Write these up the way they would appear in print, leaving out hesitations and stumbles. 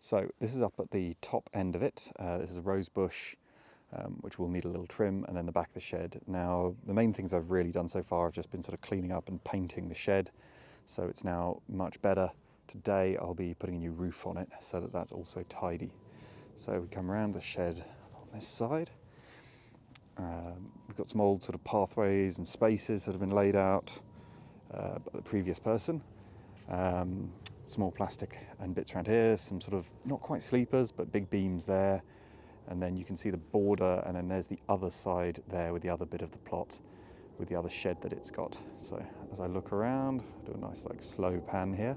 So this is up at the top end of it. This is a rose bush, which will need a little trim, and then the back of the shed. Now, the main things I've really done so far have just been sort of cleaning up and painting the shed. So it's now much better. Today I'll be putting a new roof on it so that that's also tidy. So we come around the shed on this side. We've got some old sort of pathways and spaces that have been laid out by the previous person. Small plastic and bits around here, some sort of, not quite sleepers, but big beams there. And then you can see the border, and then there's the other side there with the other bit of the plot, with the other shed that it's got. So as I look around, do a nice like slow pan here.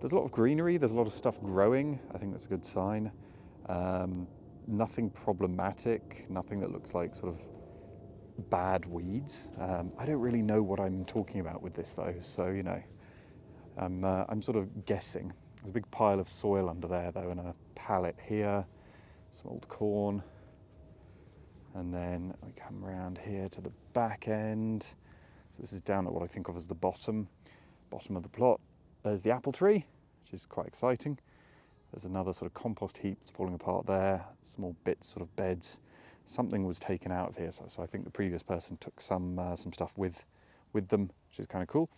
There's a lot of greenery, there's a lot of stuff growing. I think that's a good sign. Nothing problematic, nothing that looks like sort of bad weeds. I don't really know what I'm talking about with this though, so you know, I'm sort of guessing. There's a big pile of soil under there though, and a pallet here, some old corn. And then we come around here to the back end. So this is down at what I think of as the bottom of the plot. There's the apple tree, which is quite exciting. There's another sort of compost heap that's falling apart there, small bits, sort of beds. Something was taken out of here, so I think the previous person took some stuff with them, which is kind of cool.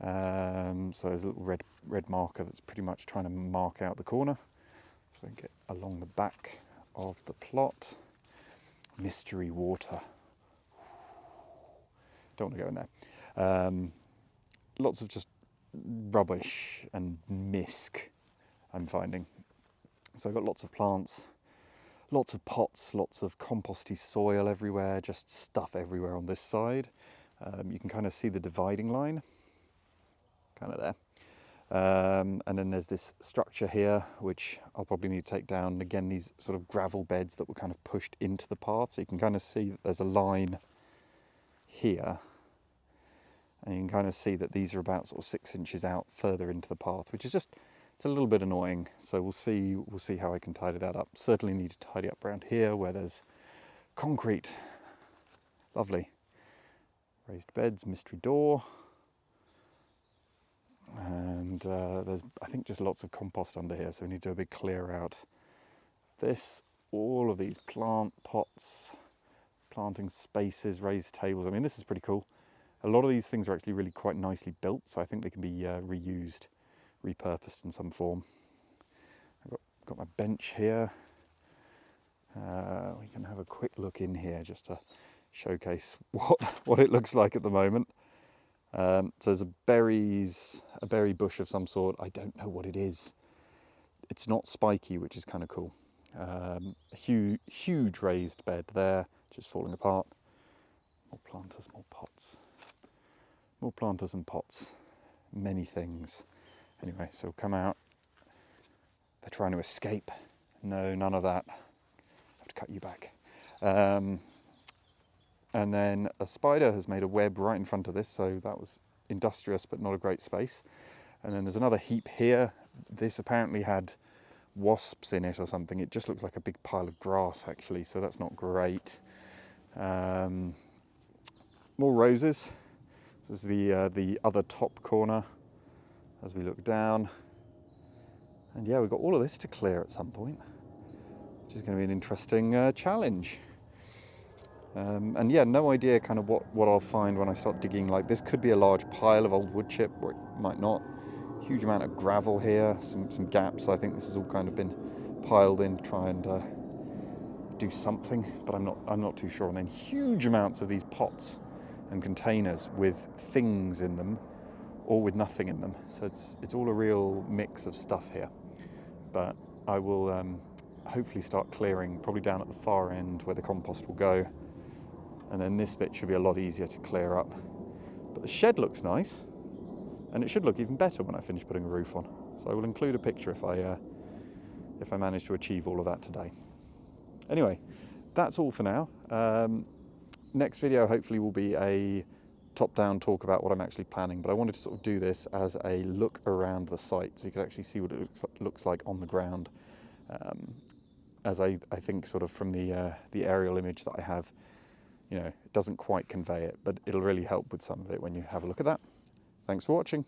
So there's a little red marker that's pretty much trying to mark out the corner. So we get along the back of the plot. Mystery water. Don't want to go in there. Lots of just rubbish and misc I'm finding. So I've got lots of plants, lots of pots, lots of composty soil everywhere, just stuff everywhere on this side. You can kind of see the dividing line, kind of there. And then there's this structure here, which I'll probably need to take down. And again, these sort of gravel beds that were kind of pushed into the path. So you can kind of see that there's a line here. And you can kind of see that these are about sort of 6 inches out further into the path, which is just, it's a little bit annoying. So we'll see how I can tidy that up. Certainly need to tidy up around here where there's concrete. Lovely. Raised beds, mystery door. And there's, I think, just lots of compost under here, so we need to do a big clear out of this. All of these plant pots, planting spaces, raised tables. I mean, this is pretty cool. A lot of these things are actually really quite nicely built, so I think they can be reused, repurposed in some form. I've got my bench here. We can have a quick look in here just to showcase what it looks like at the moment. So there's a berry bush of some sort. I don't know what it is. It's not spiky, which is kind of cool. A huge raised bed there, just falling apart. More planters, more pots. More planters and pots. Many things. Anyway, so we'll come out. They're trying to escape. No, none of that. I have to cut you back. And then a spider has made a web right in front of this, so that was industrious but not a great space. And then there's another heap here. This apparently had wasps in it or something. It just looks like a big pile of grass actually, so that's not great. More roses. This is the other top corner as we look down. And yeah, we've got all of this to clear at some point, which is going to be an interesting challenge. And yeah, no idea kind of what I'll find when I start digging. Like, this could be a large pile of old wood chip, or it might not. Huge amount of gravel here, some gaps. I think this has all kind of been piled in to try and do something, but I'm not too sure. And then huge amounts of these pots and containers with things in them, or with nothing in them. So it's all a real mix of stuff here. But I will hopefully start clearing, probably down at the far end where the compost will go. And then this bit should be a lot easier to clear up. But the shed looks nice, and it should look even better when I finish putting a roof on. So I will include a picture if I manage to achieve all of that today. Anyway, that's all for now. Next video hopefully will be a top-down talk about what I'm actually planning, but I wanted to sort of do this as a look around the site so you can actually see what it looks like on the ground. As I think sort of from the aerial image that I have, you know, it doesn't quite convey it, but it'll really help with some of it when you have a look at that. Thanks for watching.